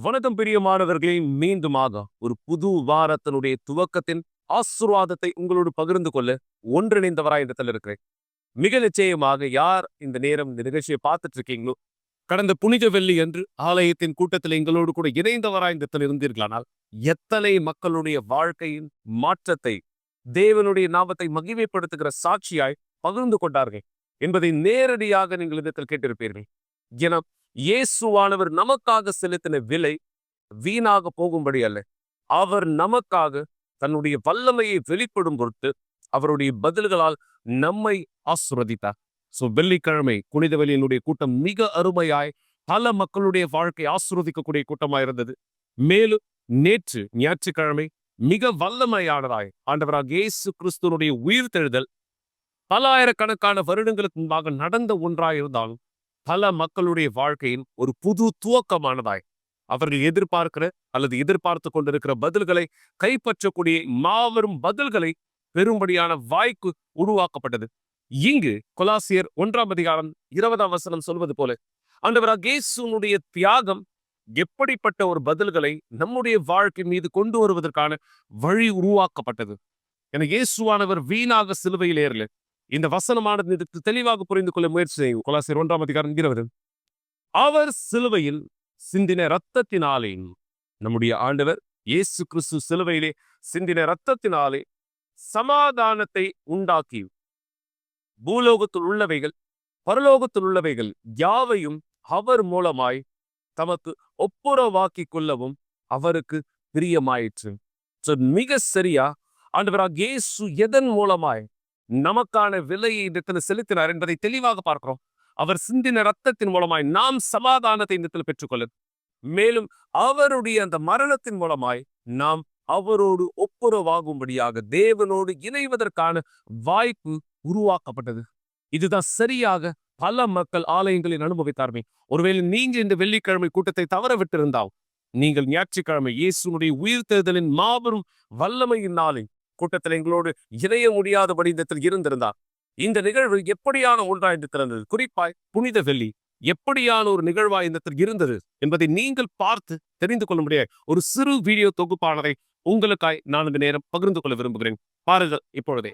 வணக்கம் பிரியமானவர்களே, மீண்டுமாக ஒரு புது வாரத்தினுடைய துவக்கத்தின் ஆசீர்வாதத்தை உங்களோடு பகிர்ந்து கொள்ள ஒன்றிணைந்தவராய் இடத்தில் இருக்கிறேன். மிக நிச்சயமாக யார் இந்த நேரம் இந்த நிகழ்ச்சியை பார்த்துட்டு இருக்கீங்களோ, கடந்த புனித வெள்ளி என்று ஆலயத்தின் கூட்டத்தில் எங்களோடு கூட இணைந்தவராய் இந்த இடத்தில் இருந்தீர்களானால் எத்தனை மக்களுடைய வாழ்க்கையின் மாற்றத்தை தேவனுடைய நாமத்தை மகிமைப்படுத்துகிற சாட்சியாய் பகிர்ந்து கொண்டார்கள் என்பதை நேரடியாக நீங்கள் இடத்தில் கேட்டிருப்பீர்கள். என இயேசுவானவர் நமக்காக செலுத்தின விலை வீணாக போகும்படி அல்ல. அவர் நமக்காக தன்னுடைய வல்லமையை வெளிப்படும் பொருட்டு அவருடைய பதில்களால் நம்மை ஆசீர்வதித்தார். வெள்ளிக்கிழமை புனித வெள்ளியினுடைய கூட்டம் மிக அருமையாய் பல மக்களுடைய வாழ்க்கை ஆசீர்வதிக்கக்கூடிய கூட்டமாய் இருந்தது. மேலும் நேற்று ஞாயிற்றுக்கிழமை மிக வல்லமையானதாய் ஆண்டவராக இயேசு கிறிஸ்துவனுடைய உயிர்த்தெழுதல் பல ஆயிரக்கணக்கான வருடங்களுக்கு முன்பாக நடந்த ஒன்றாயிருந்தாலும் பல மக்களுடைய வாழ்க்கையின் ஒரு புது துவக்கமானதாய் அவர்கள் எதிர்பார்க்கிற அல்லது எதிர்பார்த்து கொண்டிருக்கிற பதில்களை கைப்பற்றக்கூடிய மாபெரும் பதில்களை பெரும்படியான வாய்ப்பு உருவாக்கப்பட்டது. இங்கு கொலாசியர் 1:20 சொல்வது போல ஆண்டவராக இயேசுனுடைய தியாகம் எப்படிப்பட்ட ஒரு பதில்களை நம்முடைய வாழ்க்கை மீது கொண்டு வருவதற்கான வழி உருவாக்கப்பட்டது. என இயேசுவானவர் வீணாக சிலுவையில் ஏறல. இந்த வசனமானது தெளிவாக புரிந்து கொள்ள முயற்சி செய்யும். கொலாசியர் 1:20 அவர் சிலுவையில் சிந்தின இரத்தத்தினாலே, நம்முடைய ஆண்டவர் இயேசு கிறிஸ்து சிலுவையிலே சிந்தின இரத்தத்தினாலே சமாதானத்தை உண்டாக்கி பூலோகத்தில் உள்ளவைகள் பரலோகத்தில் உள்ளவைகள் யாவையும் அவர் மூலமாய் தமக்கு ஒப்புரவாக்கி கொள்ளவும் அவருக்கு பிரியமாயிற்று. மிக சரியா ஆண்டவராக இயேசு எதன் மூலமாய் நமக்கான விலையை இடத்தில் செலுத்தினார் என்பதை தெளிவாக பார்க்கிறோம். அவர் சிந்தின ரத்தத்தின் மூலமாய் நாம் சமாதானத்தை இடத்தில் பெற்றுக்கொள்ள, மேலும் அவருடைய அந்த மரணத்தின் மூலமாய் நாம் அவரோடு ஒப்புரவாகும்படியாக தேவனோடு இணைவதற்கான வாய்ப்பு உருவாக்கப்பட்டது. இதுதான் சரியாக பல மக்கள் ஆலயங்களில் அனுபவித்தார்மே. ஒருவேளை நீங்க இந்த வெள்ளிக்கிழமை கூட்டத்தை தவற விட்டிருந்தால், நீங்கள் ஞாயிற்றுக்கிழமை இயேசுனுடைய உயிர்த்தெழுதலின் மாபெரும் வல்லமையின் நாளில் கூட்டத்தில் எங்களோடு இணைய முடியாதபடி இந்த இருந்திருந்தார். இந்த நிகழ்வு எப்படியான ஒன்றாய் என்று திறந்தது, குறிப்பாய் புனித வெள்ளி எப்படியான ஒரு நிகழ்வாய் இந்த இருந்தது என்பதை நீங்கள் பார்த்து தெரிந்து கொள்ள முடியாது ஒரு சிறு வீடியோ தொகுப்பானதை உங்களுக்காய் நான் இந்த நேரம் பகிர்ந்து கொள்ள விரும்புகிறேன். பாருங்கள் இப்பொழுதே.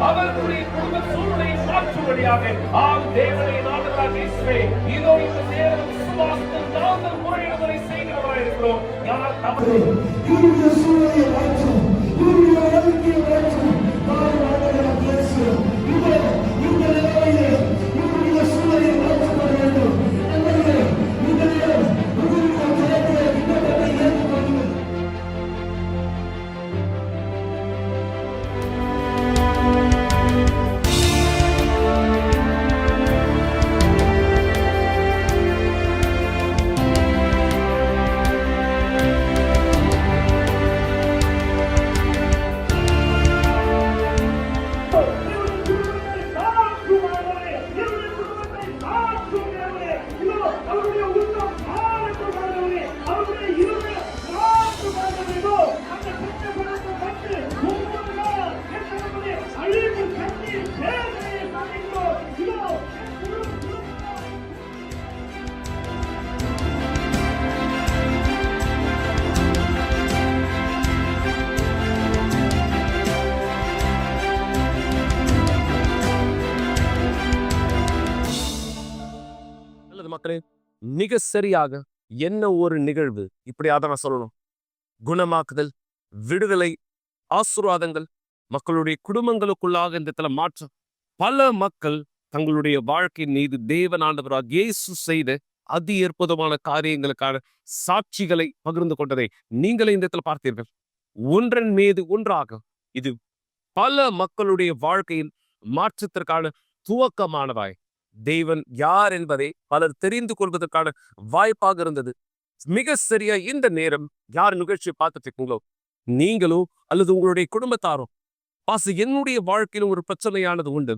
அவர்களுடைய குடும்ப சூழ்நிலையை மாற்றும்படியாக ஆம் தேவனை நாங்கள் இயேசுவே இதோ இந்த நேரம் விசுவாசத்தில் நாங்கள் முறையிடுதலை செய்கிறவராக இருக்கிறோம். யார் தவறு இவருடைய சூழ்நிலையை மாற்றும், இவருடைய வாழ்க்கையை மாற்றும். இந்த நிலையிலே இவருடைய சூழ்நிலையை மாற்றப்பட வேண்டும். மிக சரியாக என்ன ஒரு நிகழ்வு இப்படியாக நான் சொல்லணும். குணமாக்குதல், விடுதலை, ஆசீர்வாதங்கள், மக்களுடைய குடும்பங்களுக்குள்ளாக இந்த இடத்துல மாற்றம். பல மக்கள் தங்களுடைய வாழ்க்கையின் மீது தேவன் ஆண்டவராக இயேசு செய்த அதி அற்புதமான காரியங்களுக்கான சாட்சிகளை பகிர்ந்து கொண்டதை நீங்களே இந்த இடத்துல பார்த்தீர்கள். ஒன்றன் மீது ஒன்றாக இது பல மக்களுடைய வாழ்க்கையின் மாற்றத்திற்கான துவக்கமானதாய் தேவன் யார் என்பதை பலர் தெரிந்து கொள்வதற்கான வாய்ப்பாக இருந்தது. மிக சரியா இந்த நேரம் யார் நிகழ்ச்சியை பார்த்துட்டு இருக்கீங்களோ, நீங்களோ அல்லது உங்களுடைய குடும்பத்தாரோ, என்னுடைய வாழ்க்கையிலும் ஒரு பிரச்சனையானது உண்டு,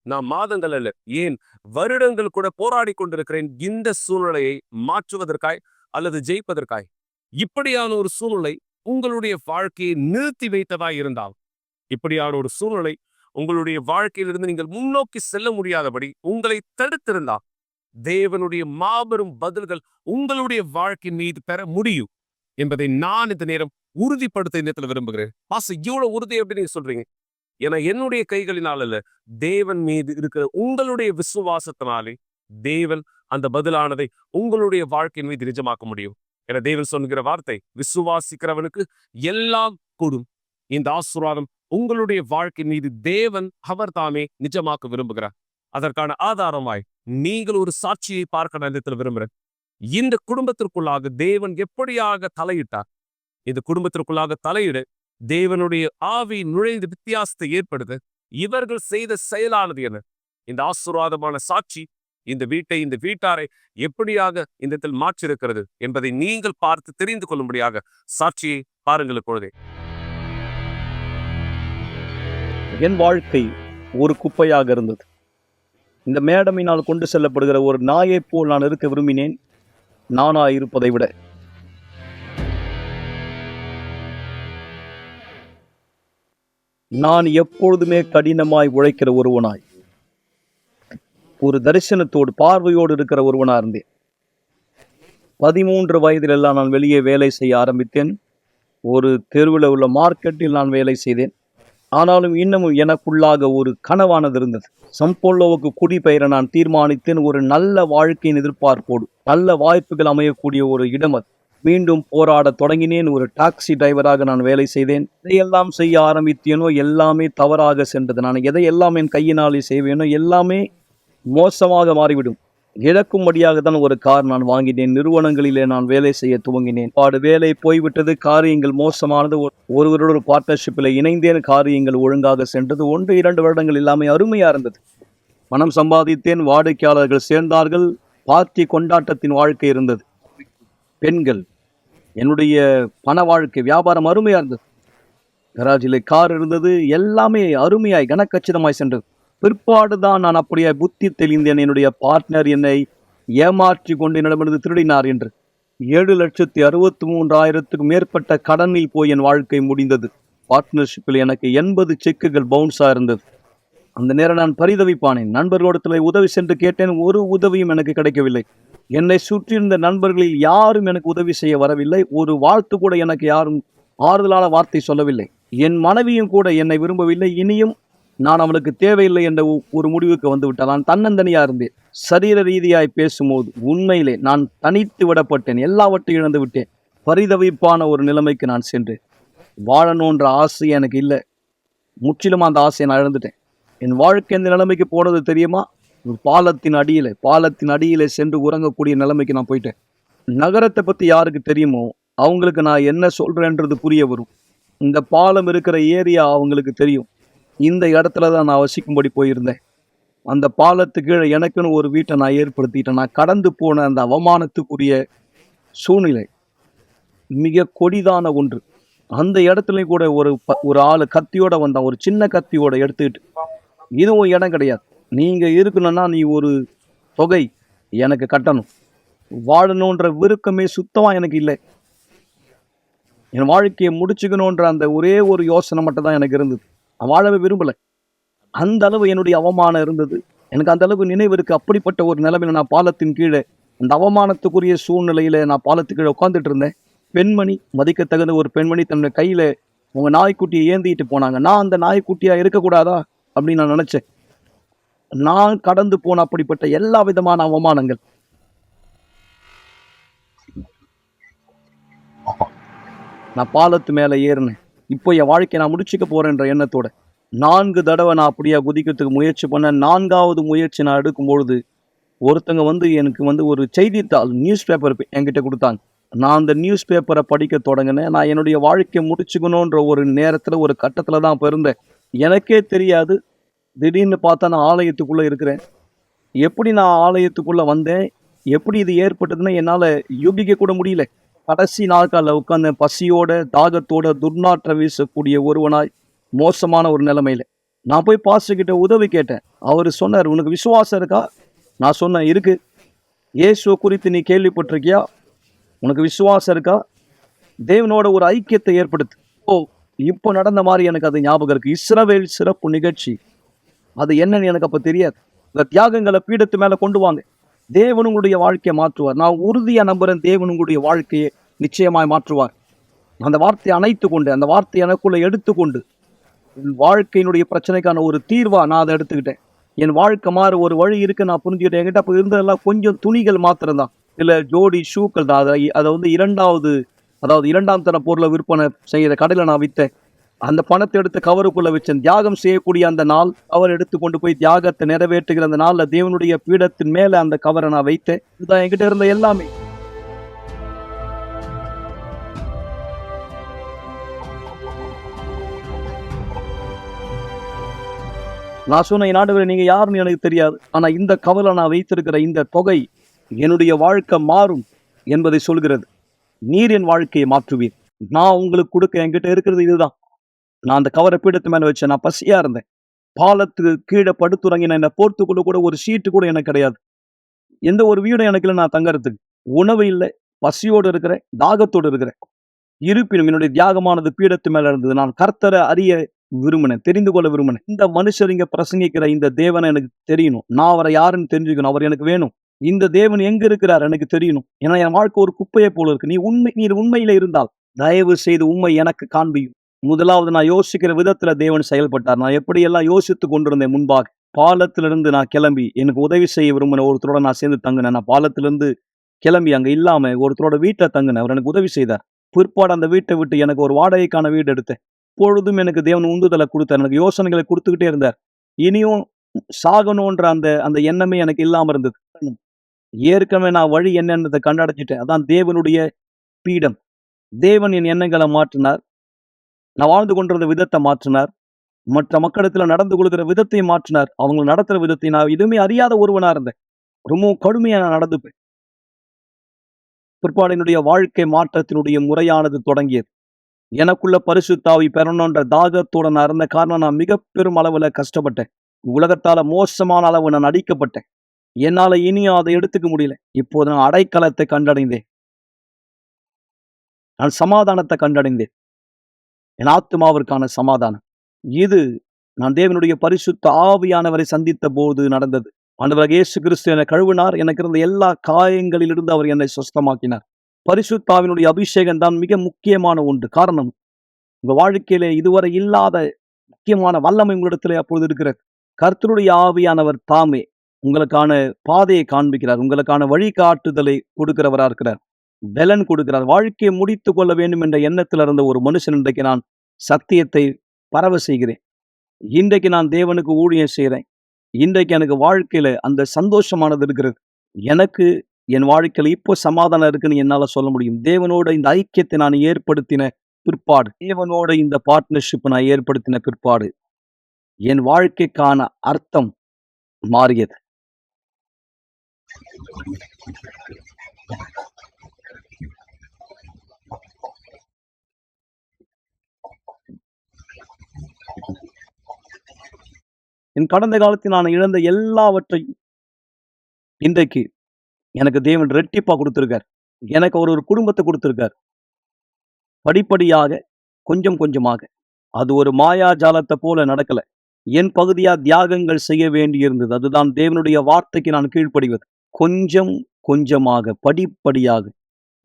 நான் மாதங்கள் அல்ல, ஏன் வருடங்கள் கூட போராடி கொண்டிருக்கிறேன் இந்த சூழ்நிலையை மாற்றுவதற்காய் அல்லது ஜெயிப்பதற்காய். இப்படியான ஒரு சூழ்நிலை உங்களுடைய வாழ்க்கையை நிறுத்தி வைத்ததாய் இருந்தால், இப்படியான ஒரு சூழ்நிலை உங்களுடைய வாழ்க்கையிலிருந்து நீங்கள் முன்னோக்கி செல்ல முடியாதபடி உங்களை தடுத்திருந்தால், தேவனுடைய மாபெரும் பதில்கள் உங்களுடைய வாழ்க்கை மீது பெற முடியும் என்பதை நான் இந்த நேரம் உறுதிப்படுத்த இந்த இடத்துல விரும்புகிறேன். இவ்வளவு உறுதி எப்படி நீங்க சொல்றீங்க? ஏன்னா என்னுடைய கைகளினால் அல்ல, தேவன் மீது இருக்கிற உங்களுடைய விசுவாசத்தினாலே தேவன் அந்த பதிலானதை உங்களுடைய வாழ்க்கையின் மீது நிஜமாக்க முடியும். என தேவன் சொல்லுகிற வார்த்தை, விசுவாசிக்கிறவனுக்கு எல்லாம் கூடும். இந்த ஆசீர்வாதம் உங்களுடைய வாழ்க்கை மீது தேவன் அவர் தாமே நிஜமாக்க விரும்புகிறார். அதற்கான ஆதாரமாய் நீங்கள் ஒரு சாட்சியை பார்க்க நான் இடத்துல விரும்புகிறேன். இந்த குடும்பத்திற்குள்ளாக தேவன் எப்படியாக தலையிட்டார், இந்த குடும்பத்திற்குள்ளாக தலையிட தேவனுடைய ஆவி நுழைந்து வித்தியாசத்தை ஏற்படுத்த இவர்கள் செய்த செயலானது என இந்த ஆசீர்வாதமான சாட்சி இந்த வீட்டை, இந்த வீட்டாரை எப்படியாக இந்த இடத்தில் மாற்றிருக்கிறது என்பதை நீங்கள் பார்த்து தெரிந்து கொள்ளும்படியாக சாட்சியை பாருங்கள். இப்பொழுதே என் வாழ்க்கை ஒரு குப்பையாக இருந்தது. இந்த மேடமினால் கொண்டு செல்லப்படுகிற ஒரு நாயைப் போல் நான் இருக்க விரும்பினேன், நானாயிருப்பதை விட. நான் எப்பொழுதுமே கடினமாய் உழைக்கிற ஒருவனாய், ஒரு தரிசனத்தோடு பார்வையோடு இருக்கிற ஒருவனாக இருந்தேன். 13 வயதிலெல்லாம் நான் வெளியே வேலை செய்ய ஆரம்பித்தேன். ஒரு தெருவில் உள்ள மார்க்கெட்டில் நான் வேலை செய்தேன். ஆனாலும் இன்னமும் எனக்குள்ளாக ஒரு கனவானது இருந்தது. சம்போலோவுக்கு குடிபெயர நான் தீர்மானித்தேன். ஒரு நல்ல வாழ்க்கையின் எதிர்பார்ப்போடு, நல்ல வாய்ப்புகள் அமையக்கூடிய ஒரு இடம் அது. மீண்டும் போராட தொடங்கினேன். ஒரு டாக்ஸி டிரைவராக நான் வேலை செய்தேன். எதையெல்லாம் செய்ய ஆரம்பித்தேனோ எல்லாமே தவறாக சென்றது. நான் எதையெல்லாம் என் கையினாலே செய்வேனோ எல்லாமே மோசமாக மாறிவிடும். இழக்கும்படியாக தான் ஒரு கார் நான் வாங்கினேன். நிறுவனங்களிலே நான் வேலை செய்ய துவங்கினேன். வேலை போய்விட்டது, காரியங்கள் மோசமானது. ஒருவரோட ஒரு பார்ட்னர்ஷிப்பில் இணைந்தேன். காரியங்கள் ஒழுங்காக சென்றது. 1-2 வருடங்கள் எல்லாமே அருமையா இருந்தது. பணம் சம்பாதித்தேன், வாடிக்கையாளர்கள் சேர்ந்தார்கள், பார்ட்டி கொண்டாட்டத்தின் வாழ்க்கை இருந்தது. பெண்கள், என்னுடைய பண வாழ்க்கை, வியாபாரம் அருமையா இருந்தது. கராஜிலே கார் இருந்தது. எல்லாமே அருமையாய் கனக்கச்சிதமாய் சென்றது. பிற்பாடு தான் நான் அப்படியே புத்தி தெளிந்தேன். என்னுடைய பார்ட்னர் என்னை ஏமாற்றி கொண்டு என்னிடமிருந்து திருடினார் என்று. 7,63,000க்கும் மேற்பட்ட கடனில் போய் என் வாழ்க்கை முடிந்தது. பார்ட்னர்ஷிப்பில் எனக்கு 80 செக்குகள் பவுன்ஸா இருந்தது. அந்த நேரம் நான் பரிதவிப்பானேன். நண்பர்களிடத்தில் உதவி சென்று கேட்டேன். ஒரு உதவியும் எனக்கு கிடைக்கவில்லை. என்னை சுற்றியிருந்த நண்பர்களில் யாரும் எனக்கு உதவி செய்ய வரவில்லை. ஒரு வாழ்த்து கூட எனக்கு யாரும் ஆறுதலான வார்த்தை சொல்லவில்லை. என் மனைவியும் கூட என்னை விரும்பவில்லை. இனியும் நான் அவளுக்கு தேவையில்லை என்ற ஒரு முடிவுக்கு வந்து விட்டால் நான் தன்னந்தனியா இருந்தேன். சரீர ரீதியாய் பேசும்போது உண்மையிலே நான் தனித்து விடப்பட்டேன். எல்லாவற்றையும் இழந்து விட்டேன். பரிதவிப்பான ஒரு நிலைமைக்கு நான் சென்றேன். வாழணுன்ற ஆசை எனக்கு இல்லை. முற்றிலும் அந்த ஆசையை நான் இழந்துட்டேன். என் வாழ்க்கை இந்த நிலைமைக்கு போனது தெரியுமா? பாலத்தின் அடியிலே சென்று உறங்கக்கூடிய நிலைமைக்கு நான் போயிட்டேன். நகரத்தை பற்றி யாருக்கு தெரியுமோ அவங்களுக்கு நான் என்ன சொல்றேன்றது புரிய வரும். இந்த பாலம் இருக்கிற ஏரியா அவங்களுக்கு தெரியும். இந்த இடத்துல தான் நான் வசிக்கும்படி போயிருந்தேன். அந்த பாலத்துக்கு கீழே எனக்குன்னு ஒரு வீட்டை நான் ஏற்படுத்திட்டேன். நான் கடந்து போன அந்த அவமானத்துக்குரிய சூழ்நிலை மிக கொடிதான ஒன்று. அந்த இடத்துலையும் கூட ஒரு ஆள் கத்தியோட வந்தான், ஒரு சின்ன கத்தியோட எடுத்துக்கிட்டு. இதுவும் இடம் கிடையாது, நீங்க இருக்கணும்னா நீ ஒரு தொகை எனக்கு கட்டணும். வாழணுன்ற விருப்பமே சுத்தமா எனக்கு இல்லை. என் வாழ்க்கையை முடிச்சுக்கணுன்ற அந்த ஒரே ஒரு யோசனை மட்டும் தான் எனக்கு இருந்தது. வாழவே விரும்பலை. அந்த அளவு என்னுடைய அவமானம் இருந்தது. எனக்கு அந்த அளவு நினைவு இருக்கு. அப்படிப்பட்ட ஒரு நிலைமையில நான் பாலத்தின் கீழே, அந்த அவமானத்துக்குரிய சூழ்நிலையில நான் பாலத்துக்கு கீழே உட்காந்துட்டு இருந்தேன். பெண்மணி, மதிக்க தகுந்த ஒரு பெண்மணி தன்னுடைய கையில உங்க நாய்க்குட்டியை ஏந்திட்டு போனாங்க. நான் அந்த நாய்க்குட்டியா இருக்கக்கூடாதா அப்படின்னு நான் நினைச்சேன். நான் கடந்து போன அப்படிப்பட்ட எல்லா விதமான அவமானங்கள், நான் பாலத்து மேலே ஏறினேன். இப்போ என் வாழ்க்கையை நான் முடிச்சுக்க போறேன்ற எண்ணத்தோட 4 தடவை நான் அப்படியே குதிக்கிறதுக்கு முயற்சி பண்ணேன். 4வது முயற்சி நான் எடுக்கும்பொழுது ஒருத்தங்க எனக்கு ஒரு செய்தித்தாள் நியூஸ் பேப்பர் என்கிட்ட கொடுத்தாங்க. நான் அந்த நியூஸ் பேப்பரை படிக்க தொடங்கினேன். நான் என்னுடைய வாழ்க்கையை முடிச்சுக்கணுன்ற ஒரு நேரத்தில் ஒரு கட்டத்தில் தான் இப்போ இருந்தேன். எனக்கே தெரியாது. திடீர்னு பார்த்தா நான் ஆலயத்துக்குள்ளே இருக்கிறேன். எப்படி நான் ஆலயத்துக்குள்ளே வந்தேன், எப்படி இது ஏற்பட்டதுன்னு என்னால் யூகிக்க கூட முடியல. கடைசி நாட்களில் உட்காந்து பசியோட தாகத்தோட துர்நாற்றம் வீசக்கூடிய ஒருவனாய் மோசமான ஒரு நிலைமையில நான் போய் பாஸ்டர்கிட்ட உதவி கேட்டேன். அவர் சொன்னார், உனக்கு விசுவாசம் இருக்கா? நான் சொன்னேன், இருக்கு. இயேசுவை குறித்து நீ கேள்விப்பட்டிருக்கியா? உனக்கு விசுவாசம் இருக்கா? தேவனோட ஒரு ஐக்கியத்தை ஏற்படுத்து. இப்போ நடந்த மாதிரி எனக்கு அது ஞாபகம் இருக்கு. இஸ்ரவேல் சிறப்பு நிகழ்ச்சி, அது என்னன்னு எனக்கு அப்போ தெரியாது. இந்த தியாகங்களை பீடத்து மேலே கொண்டு வாங்க, தேவன் உங்களுடைய வாழ்க்கையை மாற்றுவார். நான் உறுதியாக நம்புறேன், தேவன் உங்களுடைய வாழ்க்கையை நிச்சயமாய் மாற்றுவார். அந்த வார்த்தையை அணைத்து கொண்டு, அந்த வார்த்தையை எனக்குள்ள எடுத்துக்கொண்டு என் வாழ்க்கையினுடைய பிரச்சனைக்கான ஒரு தீர்வா நான் அதை எடுத்துக்கிட்டேன். என் வாழ்க்கை மாற ஒரு வழி இருக்கு நான் புரிஞ்சுக்கிட்டேன். என்கிட்ட அப்போ இருந்ததெல்லாம் கொஞ்சம் துணிகள் மாத்திரம் தான், இல்லை ஜோடி ஷூக்கள் தான். அதை இரண்டாம் தர பொருளை விற்பனை செய்கிற கடையில் நான் விற்றேன். அந்த பணத்தை எடுத்து கவருக்குள்ள வச்சேன். தியாகம் செய்யக்கூடிய அந்த நாள், கவர் எடுத்து கொண்டு போய் தியாகத்தை நிறைவேற்றுகிற அந்த நாளில் தேவனுடைய பீடத்தின் மேலே அந்த கவரை நான் வைத்தேன். இதுதான் என்கிட்ட இருந்த எல்லாமே. நான் சொன்ன, என் ஆண்டவரே, நீங்க யாருன்னு எனக்கு தெரியாது, ஆனா இந்த கவலை நான் வைத்திருக்கிற இந்த தொகை என்னுடைய வாழ்க்கை மாறும் என்பதை சொல்கிறது. நீர் என் வாழ்க்கையை மாற்றுவீர். நான் உங்களுக்கு கொடுக்க என்கிட்ட இருக்கிறது இதுதான். நான் அந்த கவரை பீடத்து மேல வச்சேன். நான் பசியா இருந்தேன். பாலத்துக்கு கீழே படுத்துறங்கி நான் என்னை போர்த்துக்குள்ள கூட ஒரு ஷீட்டு கூட எனக்கு கிடையாது. எந்த ஒரு வீடும் எனக்கு இல்லை நான் தங்கறதுக்கு. உணவு இல்லை, பசியோடு இருக்கிறேன், தாகத்தோடு இருக்கிறேன். இருப்பினும் என்னுடைய தியாகமானது பீடத்து மேல இருந்தது. நான் கர்த்தரை அறிய விரும்பினேன், தெரிந்து கொள்ள விரும்பினேன். இந்த மனுஷர் இங்க பிரசங்கிக்கிற இந்த தேவனை எனக்கு தெரியணும். நான் அவரை யாருன்னு தெரிஞ்சுக்கணும். அவர் எனக்கு வேணும். இந்த தேவன் எங்க இருக்கிறார் எனக்கு தெரியணும். ஏன்னா என் வாழ்க்கை ஒரு குப்பையை போல இருக்கு. நீர் உண்மையில இருந்தால் தயவு செய்து உண்மை எனக்கு காண்பியும். முதலாவது, நான் யோசிக்கிற விதத்துல தேவன் செயல்பட்டார். நான் எப்படியெல்லாம் யோசித்து கொண்டிருந்தேன் முன்பாக. பாலத்திலிருந்து நான் கிளம்பி எனக்கு உதவி செய்ய விரும்பின ஒருத்தரோட நான் சேர்ந்து தங்கினேன். நான் பாலத்திலிருந்து கிளம்பி அங்க இல்லாம ஒருத்தரோட வீட்டை தங்கினேன். அவர் எனக்கு உதவி செய்தார். பிற்பாடு அந்த வீட்டை விட்டு எனக்கு ஒரு வாடகைக்கான வீடு எடுத்தேன். பொழுதும் எனக்கு தேவன் உந்துதலை கொடுத்தார். எனக்கு யோசனைகளை கொடுத்துக்கிட்டே இருந்தார். இனியும் சாகணுன்ற அந்த எண்ணமே எனக்கு இல்லாம இருந்தது. ஏற்கனவே நான் வழி என்னன்றதை கண்டடைஞ்சிட்டேன். அதான் தேவனுடைய பீடம். தேவன் என் எண்ணங்களை மாற்றினார். நான் வாழ்ந்து கொண்டிருந்த விதத்தை மாற்றினார். மற்ற மக்களிடத்துல நடந்து கொள்கிற விதத்தையும் மாற்றினார். அவங்க நடத்துற விதத்தை நான் எதுவுமே அறியாத ஒருவனா இருந்தேன். ரொம்பவும் கடுமையா நான் நடந்துப்பேன். பிற்பாடு என்னுடைய வாழ்க்கை மாற்றத்தினுடைய முறையானது தொடங்கியது. எனக்குள்ள பரிசுத்த ஆவி பெறணுன்ற தாகத்தோட நான் இருந்த காரணம் நான் மிக பெரும் அளவுல கஷ்டப்பட்டேன். உலகத்தால மோசமான அளவு நான் அடிக்கப்பட்டேன். என்னால இனியும் அதை எடுத்துக்க முடியல. இப்போது நான் அடைக்கலத்தை கண்டடைந்தேன். நான் சமாதானத்தை கண்டடைந்தேன். என் ஆத்துமாவிற்கான சமாதானம். இது நான் தேவனுடைய பரிசுத்த ஆவியானவரை சந்தித்த போது நடந்தது. ஆண்டவராகிய இயேசு கிறிஸ்து என்னை கழுவினார். எனக்கு இருந்த எல்லா காயங்களிலிருந்து அவர் என்னை சுஸ்தமாக்கினார். பரிசுத்த ஆவியினுடைய அபிஷேகம் தான் மிக முக்கியமான ஒன்று. காரணம், உங்க வாழ்க்கையிலே இதுவரை இல்லாத முக்கியமான வல்லமை உங்களிடத்திலே அப்பொழுது இருக்கிறது. கர்த்தருடைய ஆவியானவர் தாமே உங்களுக்கான பாதையை காண்பிக்கிறார். உங்களுக்கான வழிகாட்டுதலை கொடுக்கிறவரா இருக்கிறார். பலன் கொடுக்கிறார். வாழ்க்கையை முடித்து கொள்ள வேண்டும் என்ற எண்ணத்தில் இருந்த ஒரு மனுஷன் இன்றைக்கு நான் சத்தியத்தை பரவ செய்கிறேன். இன்றைக்கு நான் தேவனுக்கு ஊழியம் செய்கிறேன். இன்றைக்கு எனக்கு வாழ்க்கையில அந்த சந்தோஷமானது இருக்கிறது. எனக்கு என் வாழ்க்கையில இப்போ சமாதானம் இருக்குன்னு என்னால சொல்ல முடியும். தேவனோட இந்த ஐக்கியத்தை நான் ஏற்படுத்தின பிற்பாடு, தேவனோட இந்த பார்ட்னர்ஷிப் நான் ஏற்படுத்தின பிற்பாடு என் வாழ்க்கைக்கான அர்த்தம் மாறியது. என் கடந்த காலத்தில் நான் இழந்த எல்லாவற்றையும் இன்றைக்கு எனக்கு தேவன் ரெட்டிப்பா கொடுத்திருக்கார். எனக்கு ஒரு குடும்பத்தை கொடுத்திருக்கார். படிப்படியாக, கொஞ்சம் கொஞ்சமாக. அது ஒரு மாயாஜாலத்தை போல நடக்கல. என் பகுதியா தியாகங்கள் செய்ய வேண்டியிருந்தது. அதுதான் தேவனுடைய வார்த்தைக்கு நான் கீழ்ப்படிவது. கொஞ்சம் கொஞ்சமாக, படிப்படியாக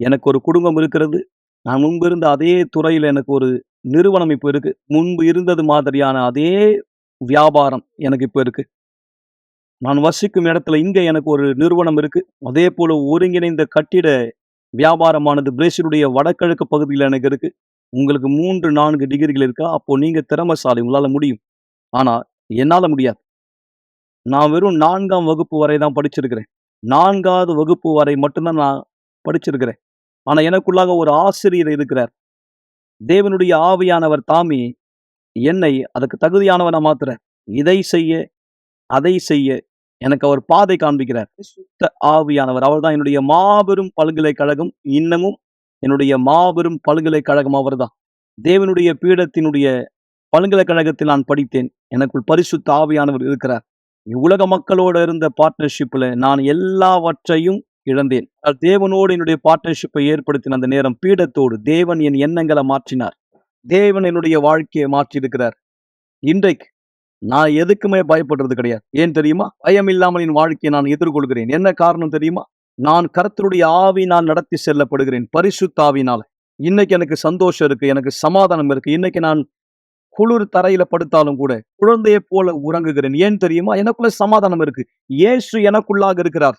எனக்கு ஒரு குடும்பம் இருக்கிறது. நான் முன்பு இருந்த அதே துறையில் எனக்கு ஒரு நிறுவனம் இப்போ இருக்கு. முன்பு இருந்தது மாதிரியான அதே வியாபாரம் எனக்கு இப்போ இருக்கு. நான் வசிக்கும் இடத்துல இங்க எனக்கு ஒரு நிறுவனம் இருக்கு. அதே போல ஒருங்கிணைந்த கட்டிட வியாபாரமானது பிரேசிலுடைய வடகிழக்கு பகுதியில் எனக்கு இருக்கு. உங்களுக்கு 3-4 டிகிரிகள் இருக்கா? அப்போ நீங்க திறமைசாலி, உங்களால முடியும். ஆனா என்னால முடியாது. நான் வெறும் 4ஆம் வகுப்பு வரை தான் படிச்சிருக்கிறேன். 4வது வகுப்பு வரை மட்டும்தான் நான் படிச்சிருக்கிறேன். ஆனா எனக்குள்ளாக ஒரு ஆசிரியர் இருக்கிறார். தேவனுடைய ஆவியானவர் தாமே என்னை அதுக்கு தகுதியானவனா மாத்துறார். இதை செய்ய, அதை செய்ய எனக்கு அவர் பாதை காண்பிக்கிறார். சுத்த ஆவியானவர். அவர்தான் என்னுடைய மாபெரும் பல்கலைக்கழகம். இன்னமும் என்னுடைய மாபெரும் பல்கலைக்கழகம் அவர்தான். தேவனுடைய பீடத்தினுடைய பல்கலைக்கழகத்தில் நான் படித்தேன். எனக்குள் பரிசுத்த ஆவியானவர் இருக்கிறார். உலக மக்களோட இருந்த பார்ட்னர்ஷிப்ல நான் எல்லாவற்றையும் இழந்தேன். தேவனோடு என்னுடைய பார்ட்னர்ஷிப்பை ஏற்படுத்தின அந்த நேரம் பீடத்தோடு தேவன் என் எண்ணங்களை மாற்றினார். தேவன் என்னுடைய வாழ்க்கையை மாற்றியிருக்கிறார். இன்றைக்கு நான் எதுக்குமே பயப்படுறது கிடையாது. ஏன் தெரியுமா? பயம் இல்லாமல் என் வாழ்க்கையை நான் எதிர்கொள்கிறேன். என்ன காரணம் தெரியுமா? நான் கர்த்தருடைய ஆவியினால் நடத்தி செல்லப்படுகிறேன். பரிசுத்த ஆவியினால. இன்னைக்கு எனக்கு சந்தோஷம் இருக்கு, எனக்கு சமாதானம் இருக்கு. இன்னைக்கு நான் குளிர் தரையில படுத்தாலும் கூட குழந்தையை போல உறங்குகிறேன். ஏன் தெரியுமா? எனக்குள்ள சமாதானம் இருக்கு. இயேசு எனக்குள்ளாக இருக்கிறார்.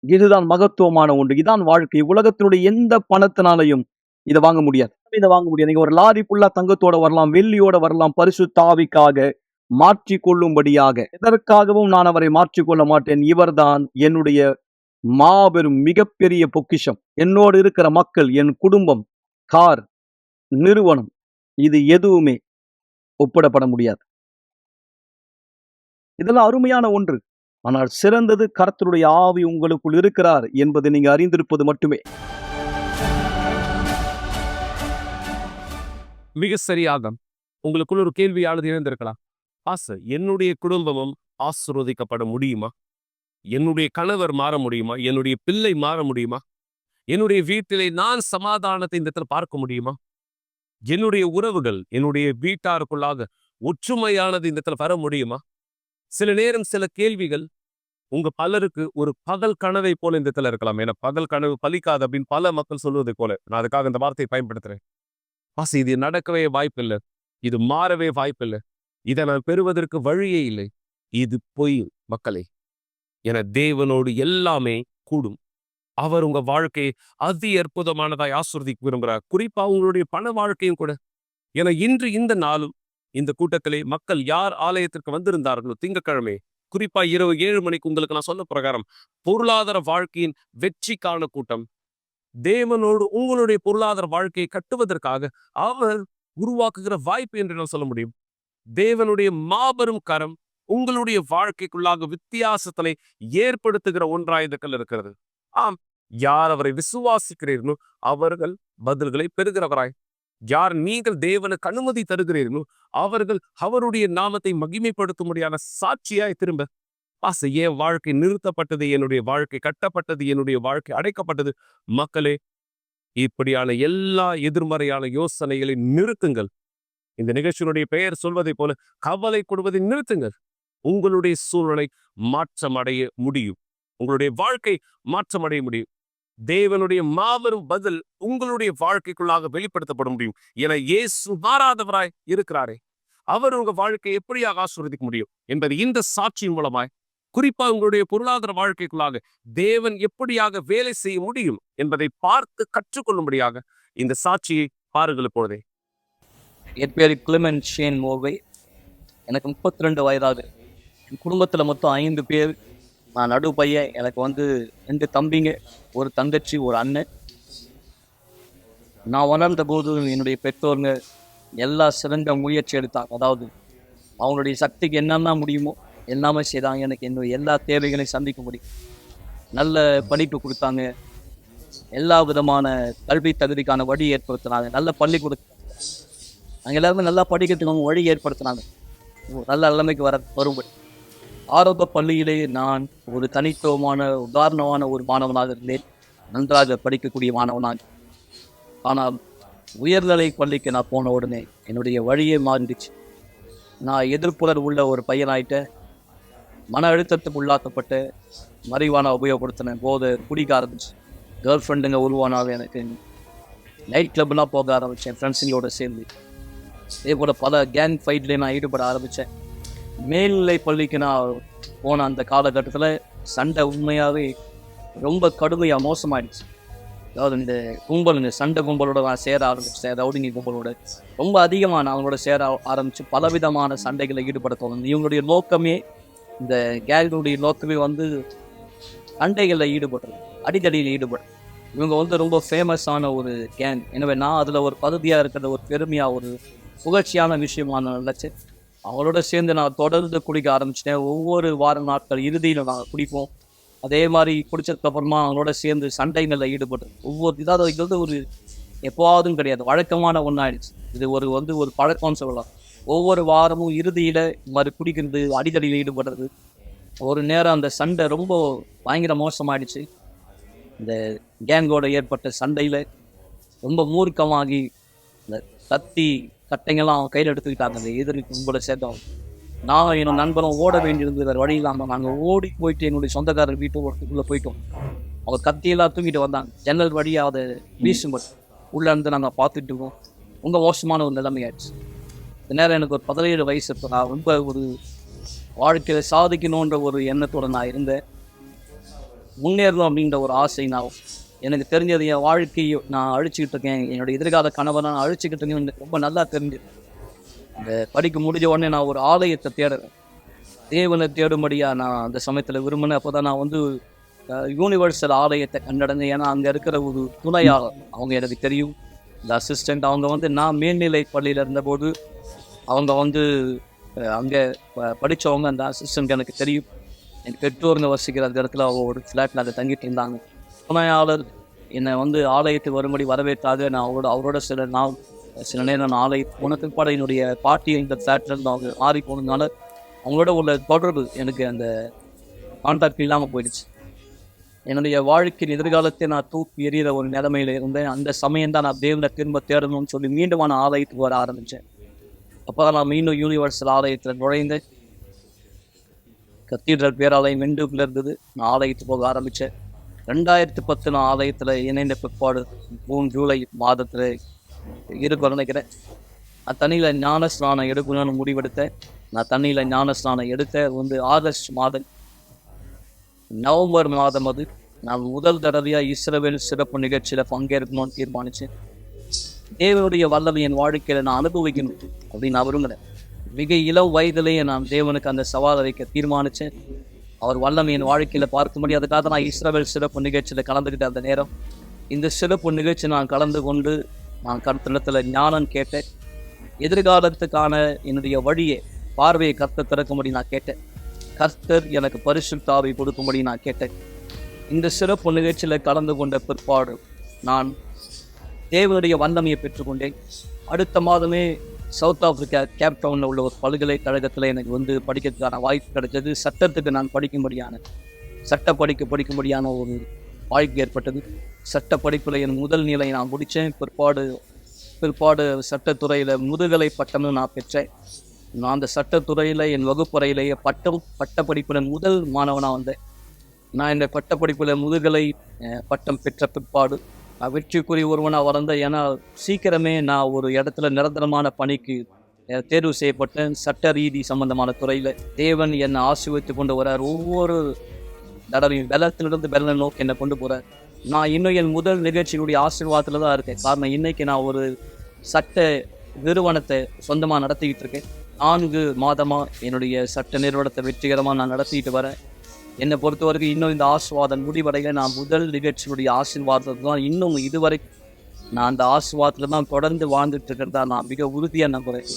இதுதான் மகத்துவமான ஒன்று. இதான் வாழ்க்கை. உலகத்தினுடைய எந்த பணத்தினாலையும் இதை வாங்க முடியாது. நீங்க ஒரு லாரி ஃபுல்லா தங்கத்தோட வரலாம், வெள்ளியோட வரலாம். பரிசுத்த ஆவிக்காக மாற்றிக்கொள்ளும்படியாக எதற்காகவும் நான் அவரை மாற்றிக்கொள்ள மாட்டேன். இவர்தான் என்னுடைய மாபெரும் மிகப்பெரிய பொக்கிஷம். என்னோடு இருக்கிற மக்கள், என் குடும்பம், கார், நிறுவனம், இது எதுவுமே ஒப்பிடப்பட முடியாது. இதெல்லாம் அருமையான ஒன்று. ஆனால் சிறந்தது கர்த்தருடைய ஆவி உங்களுக்குள் இருக்கிறார் என்பதை நீங்க அறிந்திருப்பது மட்டுமே. மிக சரியாக உங்களுக்குள்ள ஒரு கேள்வியானது இணைந்திருக்கலாம். என்னுடைய குடும்பமும் ஆசீர்வதிக்கப்பட முடியுமா? என்னுடைய கணவர் மாற முடியுமா? என்னுடைய பிள்ளை மாற முடியுமா? என்னுடைய வீட்டிலே நான் சமாதானத்தை இந்த இடத்துல பார்க்க முடியுமா? என்னுடைய உறவுகள், என்னுடைய வீட்டாருக்குள்ளாக ஒற்றுமையானது இந்த இடத்துல வர முடியுமா? சில நேரம் சில கேள்விகள் உங்க பலருக்கு ஒரு பகல் கனவை போல இந்த இடத்துல இருக்கலாம். ஏன்னா பகல் கனவு பலிக்காது அப்படின்னு பல மக்கள் சொல்வதை போல நான் அதுக்காக இந்த வார்த்தையை பயன்படுத்துறேன். இது நடக்கவே வாய்ப்பில்லை, இது மாறவே வாய்ப்பில்லை, இதை நான் பெறுவதற்கு வழியே இல்லை. இது பொய் மக்களே. என தேவனோடு எல்லாமே கூடும். அவர் உங்க வாழ்க்கையை அதி அற்புதமானதாய் ஆசீர்வதிக்க விரும்புகிறார். குறிப்பா உங்களுடைய பண வாழ்க்கையும் கூட. என இன்று இந்த நாளும் இந்த கூட்டத்திலே மக்கள் யார் ஆலயத்திற்கு வந்திருந்தார்களோ திங்கட்கிழமை குறிப்பா இரவு 7 மணிக்கு உங்களுக்கு நான் சொன்ன பிரகாரம் பொருளாதார வாழ்க்கையின் வெற்றிக்கான கூட்டம். தேவனோடு உங்களுடைய பொருளாதார வாழ்க்கையை கட்டுவதற்காக அவர் உருவாக்குகிற வாய்ப்பு என்று நான் சொல்ல முடியும். தேவனுடைய மாபெரும் கரம் உங்களுடைய வாழ்க்கைக்குள்ளாக வித்தியாசத்தினை ஏற்படுத்துகிற ஒன்றாய் இந்த கல் இருக்கிறது. ஆம், யார் அவரை விசுவாசிக்கிறீர்களோ அவர்கள் பதில்களை பெறுகிறவராய், யார் நீங்கள் தேவனுக்கு அனுமதி தருகிறீர்களோ அவர்கள் அவருடைய நாமத்தை மகிமைப்படுத்தும்படியான சாட்சியாய் திரும்ப என் வாழ்க்கை நிறுத்தப்பட்டது, என்னுடைய வாழ்க்கை கட்டப்பட்டது, என்னுடைய வாழ்க்கை அடைக்கப்பட்டது. மக்களே, இப்படியான எல்லா எதிர்மறையான யோசனைகளை நிறுத்துங்கள். இந்த நிகழ்ச்சியினுடைய பெயர் சொல்வதை போல கவலை கொடுவதை நிறுத்துங்கள். உங்களுடைய சூழ்நிலை மாற்றமடைய முடியும். உங்களுடைய வாழ்க்கை மாற்றமடைய முடியும். தேவனுடைய மாபெரும் பதில் உங்களுடைய வாழ்க்கைக்குள்ளாக வெளிப்படுத்தப்பட முடியும். என இயேசு மாறாதவராய் இருக்கிறாரே, அவர் உங்க வாழ்க்கையை எப்படியாக ஆசீர்வதிக்க முடியும் என்பது இந்த சாட்சியின் மூலமாய், குறிப்பா உங்களுடைய பொருளாதார வாழ்க்கைக்குள்ளாக தேவன் எப்படியாக வேலை செய்ய முடியும் என்பதை பார்த்து கற்றுக்கொள்ளும்படியாக இந்த சாட்சியை பாருங்கள். இப்பொழுதே என் பேர் கிளிமெண்ட் ஷேன் மோர்வே. எனக்கு 32 வயதாகுது. என் குடும்பத்தில் மொத்தம் 5 பேர். நான் நடு பையன். எனக்கு 2 தம்பிங்க, ஒரு தங்கச்சி, ஒரு அண்ணன். நான் வளர்ந்த போது என்னுடைய பெற்றோருங்க எல்லா சிறந்த முயற்சி எடுத்தாங்க. அதாவது அவங்களுடைய சக்திக்கு என்னென்ன முடியுமோ எல்லாமே செய்தாங்க. எனக்கு என்னுடைய எல்லா தேவைகளையும் சந்திக்க முடியும். நல்ல படிப்பு கொடுத்தாங்க. எல்லா விதமான கல்வி தகுதிக்கான வழி ஏற்படுத்தினாங்க. நல்ல பள்ளிக்கூடம் நாங்கள் எல்லாருமே நல்லா படிக்கிறதுக்கு அவங்க வழி ஏற்படுத்தினாங்க. நல்ல நிலைமைக்கு வரும்படி ஆரம்ப பள்ளியிலே நான் ஒரு தனித்துவமான உதாரணமான ஒரு மாணவனாக இருந்தேன். நன்றாக படிக்கக்கூடிய மாணவனாக. ஆனால் உயர்நிலை பள்ளிக்கு நான் போன உடனே என்னுடைய வழியே மாறிடுச்சு. நான் எதிர்ப்புலர் உள்ள ஒரு பையனாயிட்ட, மன அழுத்தத்துக்கு உள்ளாக்கப்பட்ட, மறைவான உபயோகப்படுத்தின, போதை குடிக்க ஆரம்பிச்சு, கேர்ள் ஃப்ரெண்டுங்க உருவானாக. எனக்கு நைட் கிளப்லாம் போக ஆரம்பித்தேன் ஃப்ரெண்ட்ஸுங்களோட சேர்ந்து. இதே போல் பல கேங் ஃபைட்லேயே நான் ஈடுபட ஆரம்பித்தேன். மேல்நிலை பள்ளிக்கு நான் போன அந்த காலகட்டத்தில் சண்டை உண்மையாகவே ரொம்ப கடுமையாக மோசமாயிடுச்சு. அதாவது இந்த கும்பல், இந்த சண்டை கும்பலோட நான் சேர ஆரம்பிச்சேன். ரவுடிங்க கும்பலோட ரொம்ப அதிகமாக நான் அவங்களோட சேர ஆரம்பித்து பலவிதமான சண்டைகளை ஈடுபட தோணும். இவங்களுடைய நோக்கமே, இந்த கேங்குடைய நோக்கமே வந்து சண்டைகளில் ஈடுபடுறது, அடிதடியில் ஈடுபடுறது. இவங்க வந்து ரொம்ப ஃபேமஸான ஒரு கேங். எனவே நான் அதில் ஒரு பகுதியாக இருக்கிற ஒரு பெருமையாக, ஒரு புகழ்ச்சியான விஷயமாக நான் நினச்சேன். அவங்களோட சேர்ந்து நான் தொடர்ந்து குடிக்க ஆரம்பிச்சிட்டேன். ஒவ்வொரு வார நாட்கள் இறுதியில் நாங்கள் குடிப்போம். அதே மாதிரி குடிச்சதுக்கப்புறமா அவங்களோட சேர்ந்து சண்டைகளில் ஈடுபடுறது. இதாவது இது வந்து ஒரு எப்போவாதும் கிடையாது, வழக்கமான ஒன்றாயிடுச்சு. இது ஒரு பழக்கம்னு சொல்லலாம். ஒவ்வொரு வாரமும் இறுதியில் இந்த மாதிரி குடிக்கிறது, அடிதடியில் ஈடுபடுறது. ஒரு நேரம் அந்த சண்டை ரொம்ப பயங்கர மோசமாயிடுச்சு. இந்த கேங்கோட ஏற்பட்ட சண்டையில் ரொம்ப மூர்க்கமாகி இந்த கத்தி கட்டைங்கெல்லாம் அவன் கையில் எடுத்துக்கிட்டாங்க. அந்த எதிரி கும்பலை சேர்த்தவங்க. நான் என்னோட நண்பரும் ஓட வேண்டியிருந்தது, வேறு வழி இல்லாமல் நாங்கள் ஓடி போயிட்டு என்னுடைய சொந்தக்காரர் வீட்டுக்குள்ளே போயிட்டோம். அவங்க கத்தியெல்லாம் தூக்கிட்டு வந்தாங்க. ஜன்னல் வழியாக அதை வீசும்போது உள்ளே இருந்து நாங்கள் பார்த்துட்டு இருக்கோம். ரொம்ப மோசமான ஒரு நிலைமையாயிடுச்சு. இந்த நேரம் எனக்கு ஒரு 17 வயசு. இப்போ நான் ரொம்ப ஒரு வாழ்க்கையில் சாதிக்கணுன்ற ஒரு எண்ணத்தோடு நான் இருந்தேன். முன்னேறணும் அப்படின்ற ஒரு ஆசை. நான் எனக்கு தெரிஞ்சது என் வாழ்க்கையை நான் அழிச்சிக்கிட்டு இருக்கேன், என்னோடய எதிர்கால கனவை நான் அழிச்சிக்கிட்டு இருக்கேன். எனக்கு ரொம்ப நல்லா தெரிஞ்சது. இந்த படிக்க முடிஞ்ச உடனே நான் ஒரு ஆலயத்தை தேடுறேன். தேவனை தேடும்படியாக நான் அந்த சமயத்தில் விரும்பினேன். அப்போ தான் நான் வந்து யூனிவர்சல் ஆலயத்தை கண்டடைந்தேன். ஏன்னா அங்கே இருக்கிற ஒரு துணையாளர், அவங்க எனக்கு தெரியும், இந்த அசிஸ்டண்ட். அவங்க வந்து நான் மேல்நிலை பள்ளியில் இருந்தபோது அவங்க வந்து அங்கே படித்தவங்க. அந்த அசிஸ்டண்ட் எனக்கு தெரியும். என் பெற்றோருங்க வசிக்கிற அந்த இடத்துல அவங்க ஒரு ஃப்ளாட்டில் அதை தங்கிட்டு இருந்தாங்க. துணையாளர் என்னை வந்து ஆலயத்துக்கு வரும்படி வரவேற்றாக நான் அவரோட சில நேரம் நான் ஆலயத்துக்கு போன பிற்பாடு என்னுடைய பாட்டி இந்த ஃப்ளாட்டில் இருந்து அவங்க மாறி போனதுனால அவங்களோட உள்ள தொடர்பு எனக்கு அந்த கான்டாக்ட் இல்லாமல் போயிடுச்சு. என்னுடைய வாழ்க்கையின் எதிர்காலத்தை நான் தூக்கி எறிகிற ஒரு நிலைமையில் இருந்தேன். அந்த சமயம் தான் நான் தேவனை திரும்ப தேடணும்னு சொல்லி மீண்டும் நான் ஆலயத்துக்கு வர ஆரம்பித்தேன். அப்போ தான் நான் மீண்டும் யூனிவர்சல் ஆலயத்தில் நுழைந்தேன். கத்தீட்ரல் பேராலயம் வெண்டுக்குள்ள இருந்தது. நான் ஆலயத்துக்கு போக ஆரம்பித்தேன். 2010 நான் ஆலயத்தில் இணைந்த பிற்பாடு ஜூலை மாதத்தில் இருக்குன்னு நினைக்கிறேன். நான் தண்ணியில் ஞான ஸ்நானம் எடுக்கணும்னு முடிவெடுத்தேன். நான் தண்ணியில் ஞான ஸ்நானம் எடுத்தேன் வந்து ஆகஸ்ட் மாதம். நவம்பர் மாதம் அது நான் முதல் தடவையாக இஸ்ரவேல் சிறப்பு நிகழ்ச்சியில் பங்கேற்கணும்னு தீர்மானித்தேன். தேவனுடைய வல்லமை என் வாழ்க்கையில் நான் அனுபவிக்கணும் அப்படின்னு நான் விரும்புகிறேன். மிக இளம் வயதிலேயே நான் தேவனுக்கு அந்த சவாலை வைக்க தீர்மானித்தேன். அவர் வல்லமை என் வாழ்க்கையில் பார்க்கும்படி அதுக்காக நான் இஸ்ரவேல் சிறப்பு நிகழ்ச்சியில் கலந்துக்கிட்ட அந்த நேரம். இந்த சிறப்பு நிகழ்ச்சி நான் கலந்து கொண்டு நான் கருத்திடத்தில் ஞானம் கேட்டேன். எதிர்காலத்துக்கான என்னுடைய வழியை, பார்வையை கர்த்தர் திறக்கும்படி நான் கேட்டேன். கர்த்தர் எனக்கு பரிசுத்த ஆவியை கொடுக்கும்படி நான் கேட்டேன். இந்த சிறப்பு நிகழ்ச்சியில் கலந்து கொண்ட பிற்பாடு நான் தேவனுடைய வல்லமையை பெற்றுக்கொண்டேன். அடுத்த மாதமே சவுத் ஆப்பிரிக்கா கேப்டவுனில் உள்ள ஒரு பல்கலைக்கழகத்தில் எனக்கு வந்து படிக்கிறதுக்கான வாய்ப்பு கிடைச்சது. சட்டத்துக்கு நான் படிக்கும்படியான ஒரு வாய்ப்பு ஏற்பட்டது. சட்ட படிப்பில் என் முதல் நிலை நான் முடித்தேன். பிற்பாடு சட்டத்துறையில் முதுகலை பட்டமும் நான் பெற்றேன். நான் அந்த சட்டத்துறையில் என் வகுப்பறையிலேயே பட்டப்படிப்பில் முதல் மாணவனாக வந்தேன். நான் இந்த பட்டப்படிப்பில் முதுகலை பட்டம் பெற்ற பிற்பாடு நான் வெற்றிக்குரிய ஒருவனாக வளர்ந்தேன். ஏன்னா சீக்கிரமே நான் ஒரு இடத்துல நிரந்தரமான பணிக்கு தேர்வு செய்யப்பட்டேன். சட்ட ரீதி சம்பந்தமான துறையில் தேவன் என்னை ஆசீர்வதித்து கொண்டு வரார். ஒவ்வொரு தடவையும் வெள்ளத்திலிருந்து வெள்ளை நோக்கி என்னை கொண்டு போகிறார். நான் இன்னும் என் முதல் நிகழ்ச்சியுடைய ஆசீர்வாதத்தில் தான் இருக்கேன். காரணம், இன்றைக்கி நான் ஒரு சட்ட நிறுவனத்தை சொந்தமாக நடத்திக்கிட்டு இருக்கேன். 4 மாதமாக என்னுடைய சட்ட நிறுவனத்தை வெற்றிகரமாக நான் நடத்திக்கிட்டு வரேன். என்னை பொறுத்த வரைக்கும் இன்னும் இந்த ஆசீர்வாதம் முடிவடையில் நான் முதல் நிகழ்ச்சியுடைய ஆசீர்வாதத்தில் தான் இன்னும் இதுவரை நான் அந்த ஆசீர்வாதத்தில் தான் தொடர்ந்து வாழ்ந்துட்டு இருக்கிறதா நான் மிக உறுதியாக நம்புகிறேன்.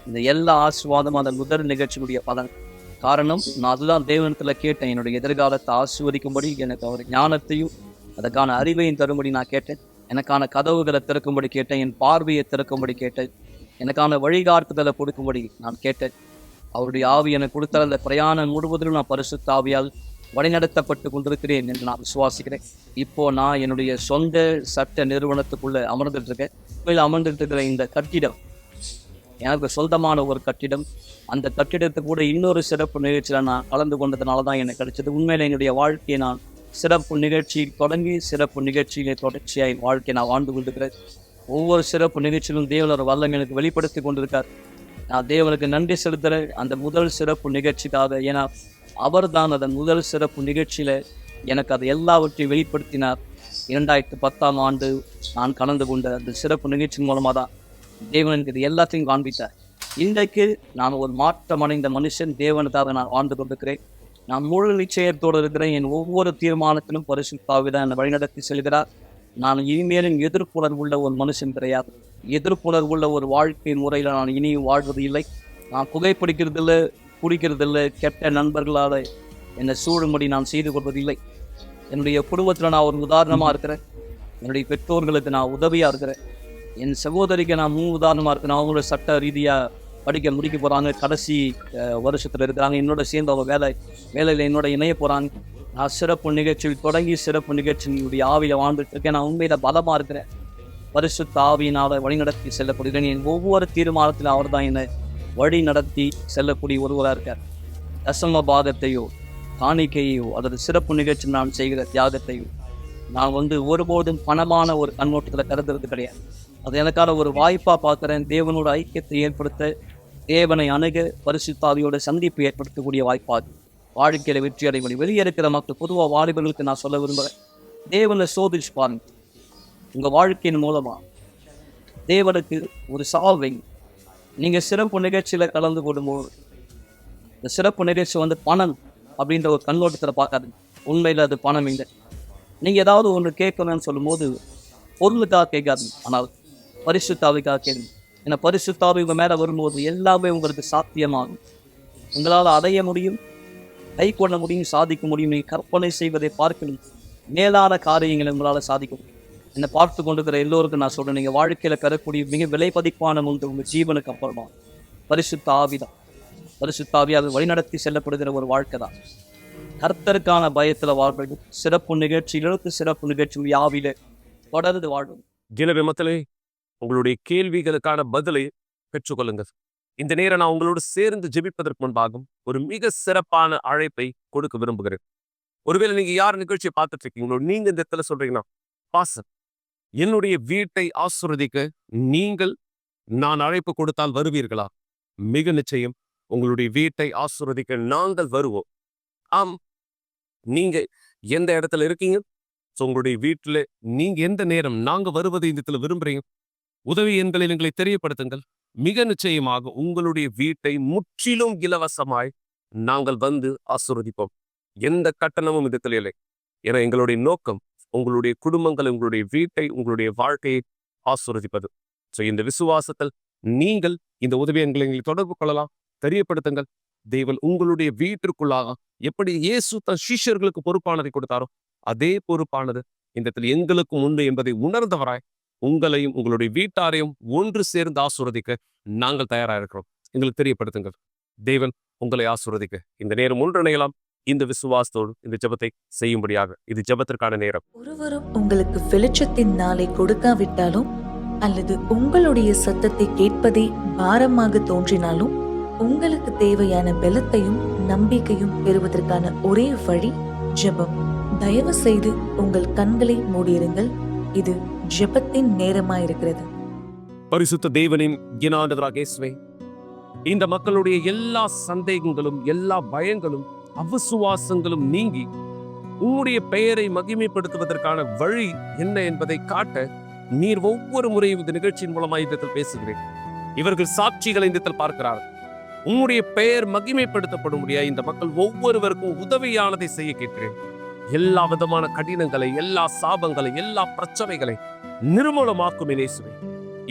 இந்த எல்லா ஆசீர்வாதமும் அந்த முதல் நிகழ்ச்சியுடைய பலன். காரணம், நான் அதுதான் தேவனத்தில் கேட்டேன். என்னுடைய எதிர்காலத்தை ஆசீர்வதிக்கும்படி எனக்கு அவர் ஞானத்தையும் அதற்கான அறிவையும் தரும்படி நான் கேட்டேன். எனக்கான கதவுகளை திறக்கும்படி கேட்டேன். என் பார்வையை திறக்கும்படி கேட்டேன். எனக்கான வழிகாட்டுதலை கொடுக்கும்படி நான் கேட்டேன். அவருடைய ஆவி எனக்கு கொடுத்த அந்த பிரயாணம் முழுவதிலும் நான் பரிசுத்த ஆவியால் வழிநடத்தப்பட்டு கொண்டிருக்கிறேன் என்று நான் விசுவாசிக்கிறேன். இப்போது நான் என்னுடைய சொந்த சட்ட நிறுவனத்துக்குள்ளே அமர்ந்துட்டு இருக்கிற இந்த கட்டிடம் எனக்கு சொந்தமான ஒரு கட்டிடம். அந்த கட்டிடத்தை கூட இன்னொரு சிறப்பு நிகழ்ச்சியில் நான் கலந்து கொண்டதுனால தான் எனக்கு கிடைச்சது. உண்மையில் என்னுடைய வாழ்க்கையை நான் சிறப்பு நிகழ்ச்சி தொடங்கி சிறப்பு நிகழ்ச்சியிலே தொடர்ச்சியாக வாழ்க்கையை நான் வாழ்ந்து கொண்டிருக்கிறேன். ஒவ்வொரு சிறப்பு நிகழ்ச்சியிலும் தேவனோட வல்லமை எனக்கு வெளிப்படுத்தி கொண்டிருக்கார். நான் தேவனுக்கு நன்றி செலுத்துகிறேன் அந்த முதல் சிறப்பு நிகழ்ச்சிக்காக. ஏன்னா அவர் தான் அதன் முதல் சிறப்பு நிகழ்ச்சியில் எனக்கு அதை எல்லாவற்றையும் வெளிப்படுத்தினார். 2010ஆம் ஆண்டு நான் கலந்து கொண்ட அந்த சிறப்பு நிகழ்ச்சியின் மூலமாக தான் தேவன் எனக்கு இது எல்லாத்தையும் காண்பித்தார். இன்றைக்கு நான் ஒரு மாற்றமடைந்த மனுஷன், தேவனுக்காக நான் வாழ்ந்து கொண்டிருக்கிறேன். நான் முழு நிச்சயத்தோடு இருக்கிறேன். என் ஒவ்வொரு தீர்மானத்திலும் பரிசுத்த ஆவி தான் என்னை வழிநடத்தி செல்கிறார். நான் இனிமேலும் எதிர்ப்புணர்வுள்ள ஒரு மனுஷன் கிடையாது. எதிர்ப்புணர்வுள்ள ஒரு வாழ்க்கை முறையில் நான் இனியும் வாழ்வது இல்லை. நான் புகைப்பிடிக்கிறதில்லை, குடிக்கிறதில்லை, கெட்ட நண்பர்களால் என்னை சூழும்படி நான் செய்து கொள்வதில்லை. என்னுடைய குடும்பத்தில் நான் ஒரு உதாரணமாக இருக்கிறேன். என்னுடைய பெற்றோர்களுக்கு நான் உதவியாக இருக்கிறேன். என் சகோதரிக்கு நான் உதாரணமாக இருக்கிறேன். அவங்களோட சட்ட ரீதியாக முடிக்க போகிறாங்க, கடைசி வருஷத்தில் இருக்கிறாங்க. என்னோட சேர்ந்து அவங்க வேலையில் என்னோட இணைய போகிறாங்க. நான் சிறப்பு நிகழ்ச்சியில் தொடங்கி சிறப்பு நிகழ்ச்சியினுடைய ஆவியில் வாழ்ந்துட்டு இருக்கேன். நான் உண்மையில் பலமாக இருக்கிறேன். பரிசுத்த ஆவியினால் வழிநடத்தி செல்லப்படுகிறேன். என் ஒவ்வொரு தீர்மானத்தில் அவர் தான் என்னை வழி நடத்தி செல்லக்கூடிய ஒருவராக இருக்கார். தசம பாகத்தையோ காணிக்கையோ அல்லது சிறப்பு நிகழ்ச்சி நான் செய்கிற தியாகத்தையோ நான் ஒருபோதும் பணமான ஒரு கண்ணோட்டத்தில் கருதுறது கிடையாது. அது எனக்கான ஒரு வாய்ப்பாக பார்க்குறேன். தேவனோட ஐக்கியத்தை ஏற்படுத்த, தேவனை அணுக, பரிசுத்த ஆவியோட சந்திப்பு ஏற்படுத்தக்கூடிய வாய்ப்பாக வாழ்க்கையில் வெற்றி அடைய முடியும். வெளியே இருக்கிற மக்கள், பொதுவாக வாலிபர்களுக்கு நான் சொல்ல விரும்புகிறேன், தேவனை சோதிச்சு பாருங்க. உங்கள் வாழ்க்கையின் மூலமாக தேவனுக்கு ஒரு சால்வை. நீங்கள் சிறப்பு நிகழ்ச்சியில் கலந்து கொள்ளும்போது இந்த சிறப்பு நிகழ்ச்சி பணம் அப்படின்ற ஒரு கண்ணோட்டத்தில் பார்க்காதுங்க. உண்மையில் அது பணம் இல்லை. நீங்கள் ஏதாவது ஒன்று கேட்கணும்னு சொல்லும்போது பொருளுக்காக கேட்காதுங்க, ஆனால் பரிசுத்தாவிக்காக கேட்குங்க. ஏன்னா பரிசுத்தாவி உங்கள் மேலே வரும்போது எல்லாமே உங்களுக்கு சாத்தியமாகும். உங்களால் அடைய முடியும், கை கொள்ள முடியும், சாதிக்க முடியும். நீங்கள் கற்பனை செய்வதை பார்க்கணும், மேலான காரியங்களை உங்களால் சாதிக்க முடியும். என்னை பார்த்து கொண்டிருக்கிற எல்லோருக்கும் நான் சொல்கிறேன், நீங்கள் வாழ்க்கையில் பெறக்கூடிய மிக விலைப்பதிப்பான உங்கள் ஜீவனுக்கு அப்புறமா பரிசுத்த ஆவி தான். பரிசுத்த ஆவியாக வழிநடத்தி செல்லப்படுகிற ஒரு வாழ்க்கை தான். கர்த்தருக்கான பயத்தில் வாழ்வது, சிறப்பு நிகழ்ச்சிகளுக்கு சிறப்பு நிகழ்ச்சி ஆவியில தொடர்ந்து வாழ்வது. எனவே மக்களே, உங்களுடைய கேள்விகளுக்கான பதிலை பெற்றுக்கொள்ளுங்கள். இந்த நேரம் நான் உங்களோடு சேர்ந்து ஜெபிப்பதற்கு முன்பாகும் ஒரு மிக சிறப்பான அழைப்பை கொடுக்க விரும்புகிறேன். ஒருவேளை நீங்க யார் நிகழ்ச்சியை பார்த்துட்டு இருக்கீங்களோ, நீங்க இந்த இடத்துல சொல்றீங்கன்னா, பாசம் என்னுடைய வீட்டை ஆசீர்வதிக்க நீங்கள் நான் அழைப்பு கொடுத்தால் வருவீர்களா? மிக நிச்சயம் உங்களுடைய வீட்டை ஆசீர்வதிக்க நாங்கள் வருவோம். ஆம், நீங்க எந்த இடத்துல இருக்கீங்க, உங்களுடைய வீட்டுல நீங்க எந்த நேரம் நாங்க வருவதை இந்த இடத்துல விரும்புறீங்க, உதவி எண்களை எங்களை தெரியப்படுத்துங்கள். மிக நிச்சயமாக உங்களுடைய வீட்டை முற்றிலும் இலவசமாய் நாங்கள் ஆசீர்வதிப்போம். எந்த கட்டணமும் இடத்துல இல்லை. ஏன்னா எங்களுடைய நோக்கம் உங்களுடைய குடும்பங்கள், உங்களுடைய வீட்டை, உங்களுடைய வாழ்க்கையை ஆசீர்வதிப்பது. இந்த விசுவாசத்தில் நீங்கள் இந்த உதவி எண்களை தொடர்பு கொள்ளலாம், தெரியப்படுத்துங்கள். தேவன் உங்களுடைய வீட்டிற்குள்ளாக எப்படி இயேசு தன் சீஷர்களுக்கு பொறுப்பானதை கொடுத்தாரோ அதே பொறுப்பானது இந்த இடத்துல எங்களுக்கும் உண்டு என்பதை உணர்ந்தவராய் உங்களையும் உங்களுடைய வீட்டாரையும் ஒன்று சேர்ந்து ஆசீர்வதிக்க நாங்கள் தயாராக இருக்கிறோம். எங்களுக்கு தெரியப்படுத்துங்கள். தேவன் உங்களை ஆசீர்வதிக்க இந்த நேரம் ஒன்றிணையலாம். இந்த விசுவாசத்தோடு இந்த ஜெபத்தை செய்யும்படியாக இது ஜெபத்திற்கான நேரம். ஒருவரும் உங்களுக்கு வெளிச்சத்தின் நாளை கொடுக்காவிட்டாலும் அல்லது உங்களுடைய சத்தத்தை கேட்பதே பாரமாக தோன்றினாலும் உங்களுக்கு தேவையான பலத்தையும் நம்பிக்கையும் பெறுவதற்கான ஒரே வழி ஜெபம். தயவு செய்து உங்கள் கண்களை மூடியிருங்கள். இது ஜெபத்தின் நேரமாயிருக்கிறது. பரிசுத்த தேவனின் இயேசுவாகிய இயேசுவே, இந்த மக்களுடைய எல்லா சந்தேகங்களும், எல்லா பயங்களும், அவிசுவாசங்களும் நீங்கி உம்முடைய பெயரை மகிமைப்படுத்துவதற்கான வழி என்ன என்பதை காட்ட நீர் ஒவ்வொரு முறையும் இந்த நிகழ்ச்சியின் மூலமாக இந்த பேசுகிறேன். இவர்கள் சாட்சிகளை இந்த பார்க்கிறார்கள். உம்முடைய பெயர் மகிமைப்படுத்தப்படும் முடியாது இந்த மக்கள் ஒவ்வொருவருக்கும் உதவியானதை செய்ய கேட்கிறேன். எல்லா விதமான கடினங்களை, எல்லா சாபங்களை, எல்லா பிரச்சனைகளை நிர்மூலமாக்கும் இயேசுவே.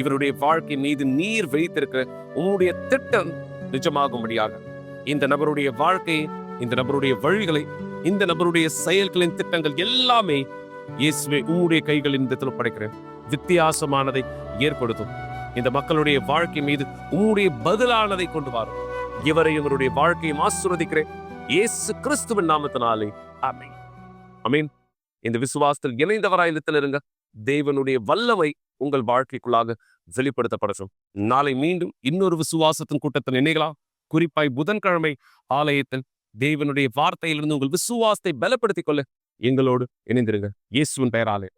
இவருடைய வாழ்க்கை மீது நீர் வைத்திருக்கிற உம்முடைய திட்டம் நிஜமாகும்படியாக இந்த நபருடைய வாழ்க்கையை, இந்த நபருடைய வழிகளை, இந்த நபருடைய செயல்களின் திட்டங்கள் எல்லாமே இயேசுவே உம்முடைய கைகளில் இந்த படைக்கிறேன். வித்தியாசமானதை ஏற்படுத்தும். இந்த மக்களுடைய வாழ்க்கை மீது உம்முடைய பதிலானதை கொண்டு வரும். இவரை இவருடைய வாழ்க்கையை ஆசீர்வதிக்கிறேன் இயேசு கிறிஸ்துவின் நாமத்தினாலே. ஆமென். ஆமென். இந்த விசுவாசத்தில் இணைந்தவராய் இருங்க. தேவனுடைய வல்லமை உங்கள் வாழ்க்கைக்குள்ளாக வெளிப்படுத்தப்படட்டும். நாளை மீண்டும் இன்னொரு விசுவாசத்தின் கூட்டத்தில் இணைகலாம். குறிப்பாய் புதன்கிழமை ஆலயத்தில் தேவனுடைய வார்த்தையிலிருந்து உங்கள் விசுவாசத்தை பலப்படுத்திக் கொள்ள எங்களோடு இணைந்திருங்க. இயேசுவின் பெயராலே.